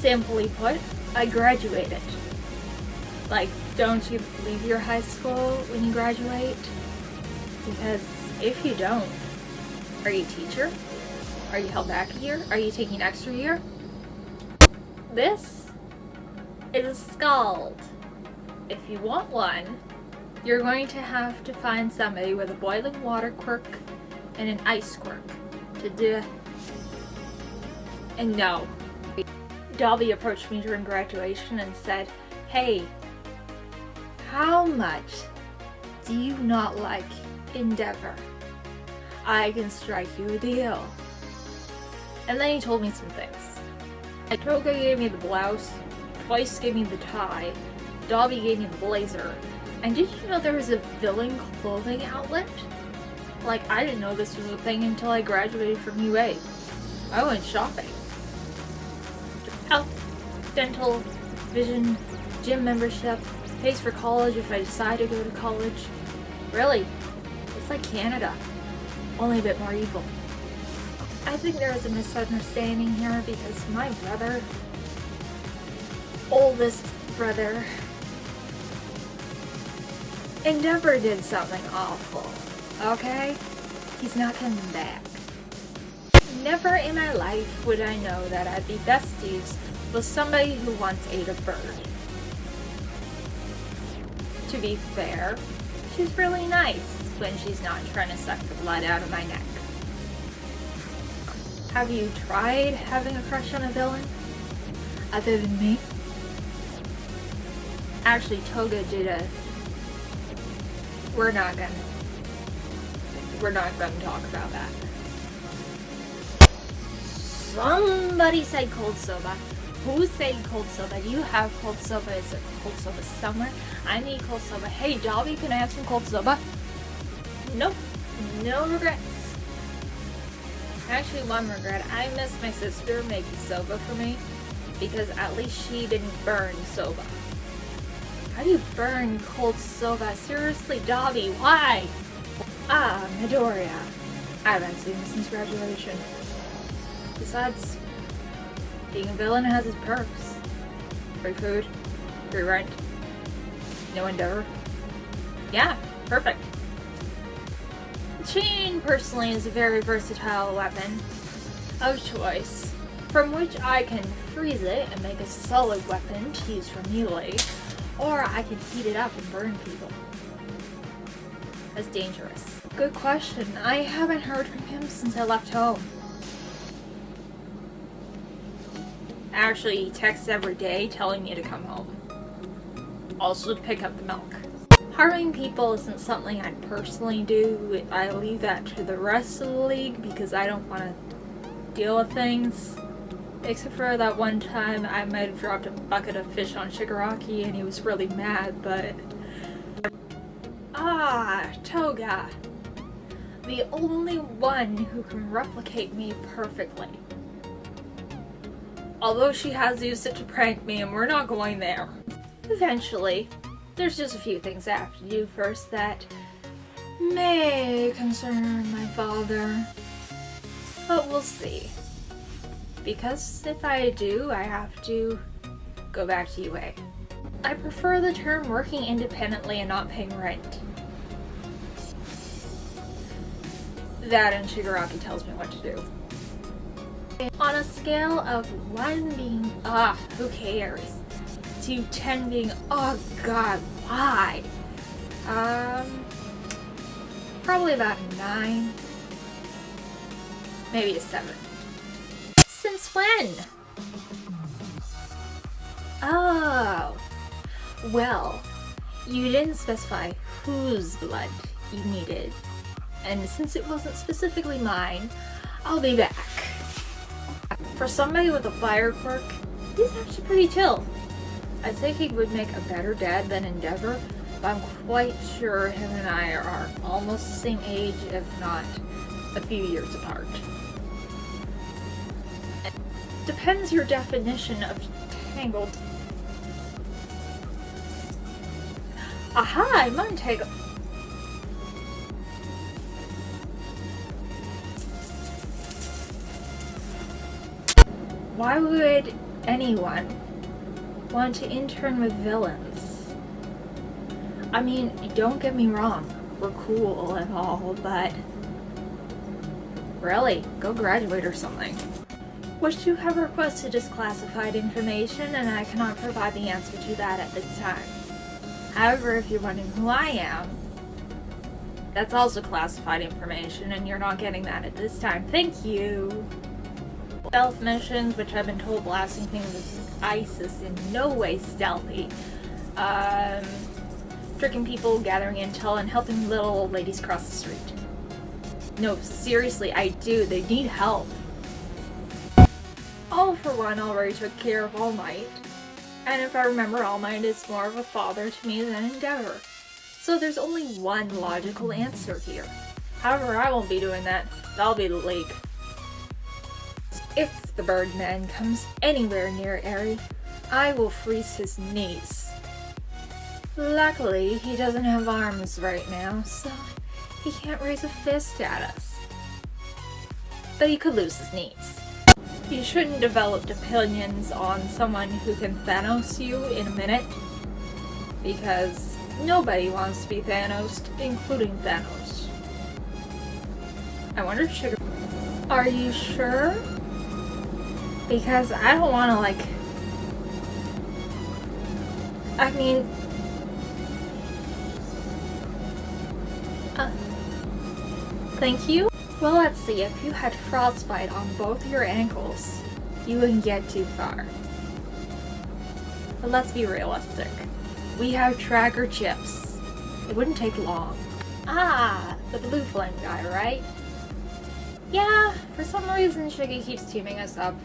Simply put, I graduated. Like, don't you leave your high school when you graduate? Because if you don't, are you a teacher? Are you held back a year? Are you taking an extra year? This is a scald. If you want one, you're going to have to find somebody with a boiling water quirk and an ice quirk to do. And no. Dobby approached me during graduation and said, "Hey, how much do you not like Endeavor? I can strike you a deal." And then he told me some things. Toga gave me the blouse, Twice gave me the tie, Dobby gave me the blazer, and did you know there was a villain clothing outlet? Like, I didn't know this was a thing until I graduated from UA. I went shopping. Health, dental, vision, gym membership, pays for college if I decide to go to college. Really, it's like Canada, only a bit more evil. I think there is a misunderstanding here because my brother, oldest brother, Endeavor did something awful, okay? He's not coming back. Never in my life would I know that I'd be besties with somebody who once ate a bird. To be fair, she's really nice when she's not trying to suck the blood out of my neck. Have you tried having a crush on a villain? Other than me? Actually, Toga did a... We're not gonna talk about that. Somebody said cold soba. Who said cold soba? Do you have cold soba? Is there cold soba somewhere? I need cold soba. Hey, Dobby, can I have some cold soba? Nope. No regrets. Actually, one regret. I miss my sister making soba for me because at least she didn't burn soba. How do you burn cold soba? Seriously, Dobby, why? Ah, Midoriya. I haven't seen him since graduation. Besides, being a villain has its perks. Free food, free rent, no Endeavor. Yeah, perfect. The chain, personally, is a very versatile weapon of choice, from which I can freeze it and make a solid weapon to use for melee, or I can heat it up and burn people. That's dangerous. Good question. I haven't heard from him since I left home. Actually, he texts every day telling me to come home. Also to pick up the milk. Harming people isn't something I personally do. I leave that to the rest of the league because I don't want to deal with things. Except for that one time I might have dropped a bucket of fish on Shigaraki and he was really mad, but... Ah, Toga. The only one who can replicate me perfectly. Although she has used it to prank me, and we're not going there. Eventually, there's just a few things I have to do first that may concern my father. But we'll see. Because if I do, I have to go back to UA. I prefer the term working independently and not paying rent. That and Shigaraki tells me what to do. On a scale of 1 being, who cares, to 10 being, oh god, why? Probably about a 9. Maybe a 7. Since when? Oh. Well, you didn't specify whose blood you needed. And since it wasn't specifically mine, I'll be back. For somebody with a fire quirk, he's actually pretty chill. I think he would make a better dad than Endeavor, but I'm quite sure him and I are almost the same age, if not a few years apart. Depends your definition of tangled. Aha, I'm untangled. Why would anyone want to intern with villains? I mean, don't get me wrong, we're cool and all, but really, go graduate or something. Which you have requested is classified information, and I cannot provide the answer to that at this time. However, if you're wondering who I am, that's also classified information, and you're not getting that at this time. Thank you! Stealth missions, which I've been told blasting things with ice is in no way stealthy. Tricking people, gathering intel, and helping little old ladies cross the street. No, seriously, I do. They need help. All for one already took care of All Might. And if I remember, All Might is more of a father to me than Endeavor. So there's only one logical answer here. However, I won't be doing that. That'll be the League. If the Birdman comes anywhere near Eri, I will freeze his knees. Luckily, he doesn't have arms right now, so he can't raise a fist at us. But he could lose his knees. You shouldn't develop opinions on someone who can Thanos you in a minute, because nobody wants to be Thanos, including Thanos. I wonder if Sugar... Are you sure? Because I don't want to, like... I mean... Thank you? Well, let's see, if you had frostbite on both your ankles, you wouldn't get too far. But let's be realistic. We have tracker chips. It wouldn't take long. Ah, the blue flame guy, right? Yeah, for some reason Shiggy keeps teaming us up.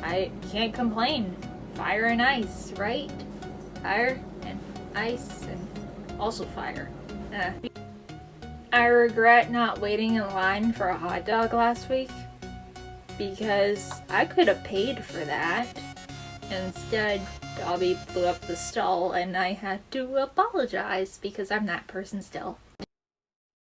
I can't complain. Fire and ice, right? Fire and ice and also fire. I regret not waiting in line for a hot dog last week, because I could have paid for that. Instead, Dobby blew up the stall and I had to apologize because I'm that person still.